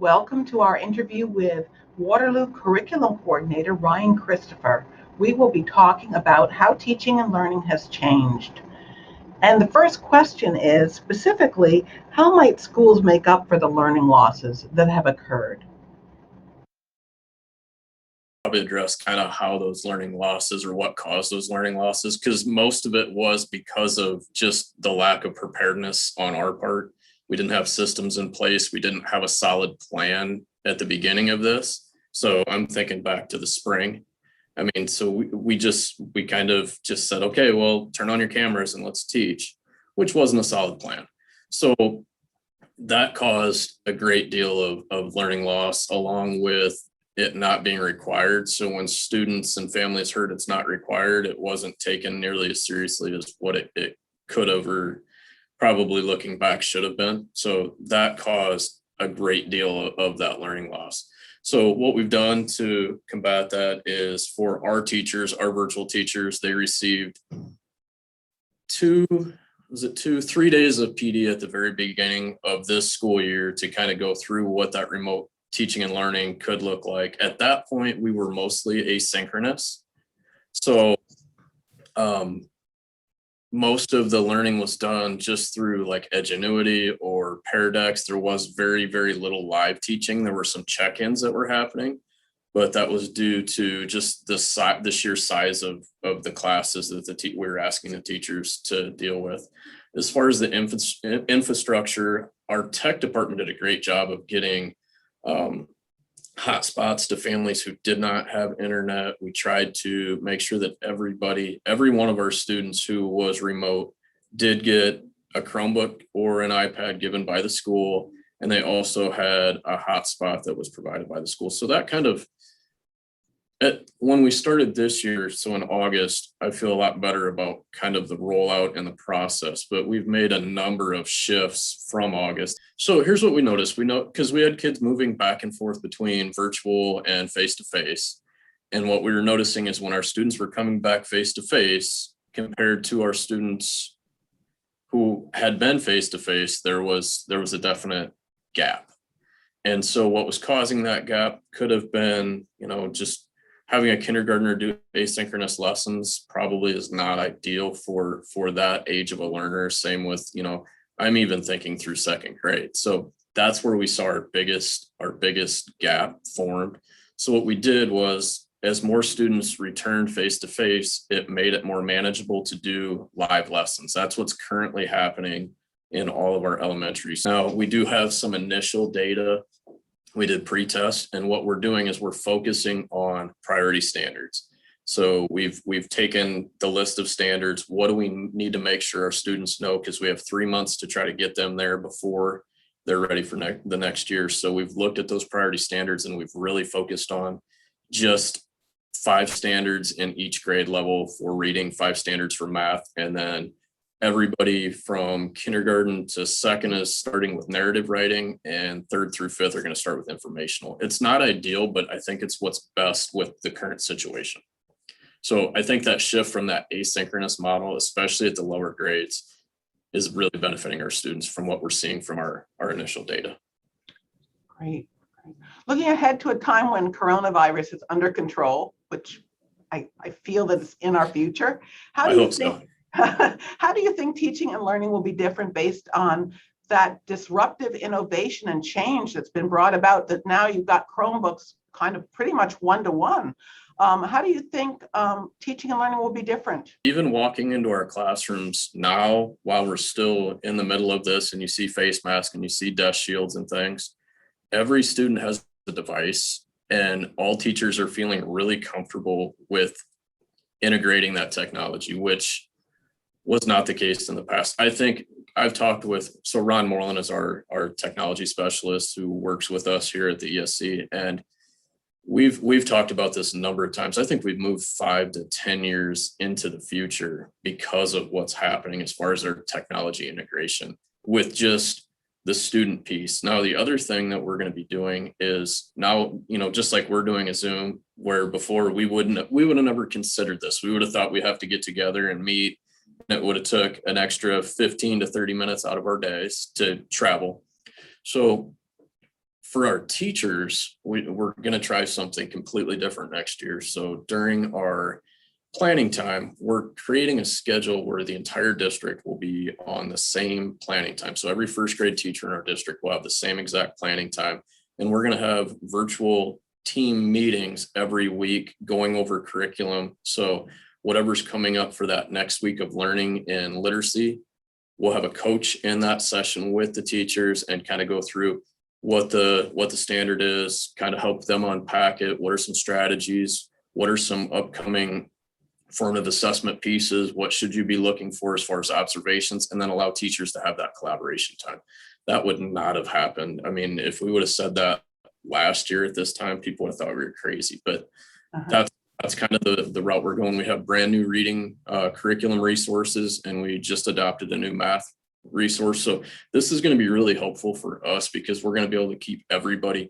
Welcome to our interview with Waterloo Curriculum Coordinator Ryan Christopher. We will be talking about how teaching and learning has changed. And the first question is specifically, how might schools make up for the learning losses that have occurred? Probably address kind of how those learning losses or what caused those learning losses, because most of it was because of just the lack of preparedness on our part. We didn't have systems in place. We didn't have a solid plan at the beginning of this. So I'm thinking back to the spring. So we kind of just said, okay, well, turn on your cameras and let's teach, which wasn't a solid plan. So that caused a great deal of learning loss, along with it not being required. So when students and families heard it's not required, it wasn't taken nearly as seriously as what it could have, or probably looking back should have been. So that caused a great deal of that learning loss. So what we've done to combat that is, for our teachers, our virtual teachers, they received 3 days of PD at the very beginning of this school year to kind of go through what that remote teaching and learning could look like. At that point, we were mostly asynchronous. So most of the learning was done just through like Edgenuity or Pear Decks. There was very, very little live teaching. There were some check-ins that were happening, but that was due to just the sheer size of the classes that we were asking the teachers to deal with. As far as the infrastructure, our tech department did a great job of getting hotspots to families who did not have internet. We tried to make sure that every one of our students who was remote did get a Chromebook or an iPad given by the school, and they also had a hotspot that was provided by the school. So that kind of, when we started this year, so in August, I feel a lot better about kind of the rollout and the process, but we've made a number of shifts from August. So here's what we noticed. We know, because we had kids moving back and forth between virtual and face-to-face. And what we were noticing is when our students were coming back face-to-face compared to our students who had been face-to-face, there was a definite gap. And so what was causing that gap could have been, just having a kindergartner do asynchronous lessons probably is not ideal for that age of a learner. Same with, I'm even thinking through second grade. So that's where we saw our biggest gap formed. So what we did was, as more students returned face-to-face, it made it more manageable to do live lessons. That's what's currently happening in all of our elementaries. Now, we do have some initial data. We did pre-test, and what we're doing is we're focusing on priority standards. So we've taken the list of standards. What do we need to make sure our students know? Because we have 3 months to try to get them there before they're ready for the next year. So we've looked at those priority standards, and we've really focused on just 5 standards in each grade level for reading, 5 standards for math, and then everybody from kindergarten to second is starting with narrative writing, and 3rd through 5th are going to start with informational. It's not ideal, but I think it's what's best with the current situation. So I think that shift from that asynchronous model, especially at the lower grades, is really benefiting our students from what we're seeing from our initial data. Great. Looking ahead to a time when coronavirus is under control, which I feel that it's in our future, how do you think teaching and learning will be different based on that disruptive innovation and change that's been brought about, that now you've got Chromebooks kind of pretty much one-to-one? How do you think teaching and learning will be different? Even walking into our classrooms now, while we're still in the middle of this, and you see face masks and you see desk shields and things, every student has a device, and all teachers are feeling really comfortable with integrating that technology, which was not the case in the past. I think I've talked with, so Ron Moreland is our technology specialist who works with us here at the ESC, and we've talked about this a number of times. I think we've moved 5 to 10 years into the future because of what's happening as far as our technology integration with just the student piece. Now, the other thing that we're going to be doing is now, just like we're doing a Zoom, where before we would have never considered this. We would have thought we have to get together and meet. It would have took an extra 15 to 30 minutes out of our days to travel. So For our teachers, we're going to try something completely different next year. So during our planning time, we're creating a schedule where the entire district will be on the same planning time. So every first grade teacher in our district will have the same exact planning time. And we're going to have virtual team meetings every week going over curriculum. So whatever's coming up for that next week of learning and literacy, we'll have a coach in that session with the teachers and kind of go through what the standard is, kind of help them unpack it. What are some strategies? What are some upcoming formative assessment pieces? What should you be looking for as far as observations? And then allow teachers to have that collaboration time. That would not have happened. I mean, if we would have said that last year at this time, people would have thought we were crazy, but that's kind of the route we're going. We have brand new reading curriculum resources, and we just adopted a new math resource. So this is going to be really helpful for us because we're going to be able to keep everybody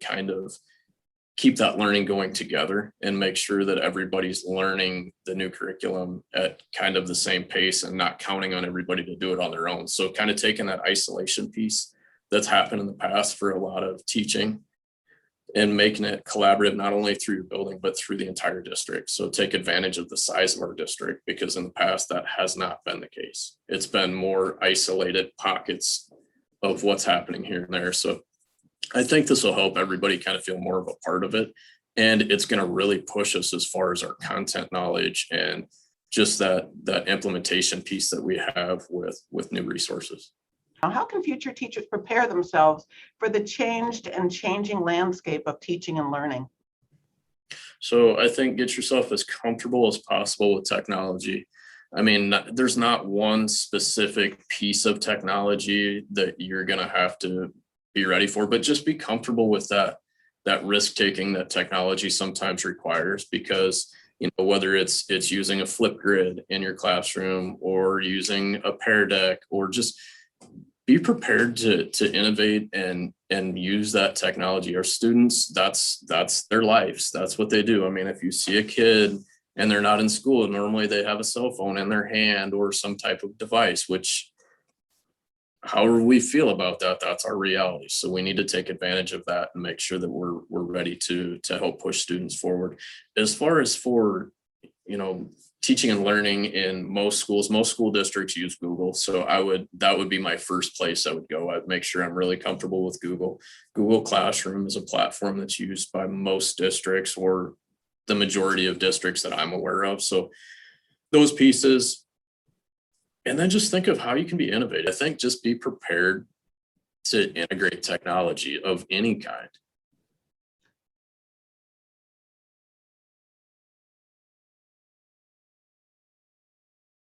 keep that learning going together and make sure that everybody's learning the new curriculum at kind of the same pace and not counting on everybody to do it on their own. So kind of taking that isolation piece that's happened in the past for a lot of teaching and making it collaborative, not only through your building, but through the entire district. So take advantage of the size of our district, because in the past that has not been the case. It's been more isolated pockets of what's happening here and there. So I think this will help everybody kind of feel more of a part of it. And it's going to really push us as far as our content knowledge and just that implementation piece that we have with new resources. How can future teachers prepare themselves for the changed and changing landscape of teaching and learning? So I think get yourself as comfortable as possible with technology. I mean, there's not one specific piece of technology that you're going to have to be ready for, but just be comfortable with that risk taking that technology sometimes requires, because whether it's using a flip grid in your classroom or using a Pear Deck, or just be prepared to innovate and use that technology. Our students, that's their lives. That's what they do. I mean, if you see a kid and they're not in school, normally they have a cell phone in their hand or some type of device, which however we feel about that, that's our reality. So we need to take advantage of that and make sure that we're ready to help push students forward. As far as for, teaching and learning in most school districts use Google. So that would be my first place I would go. I'd make sure I'm really comfortable with Google. Google Classroom is a platform that's used by most districts, or the majority of districts that I'm aware of. So those pieces, and then just think of how you can be innovative. I think just be prepared to integrate technology of any kind.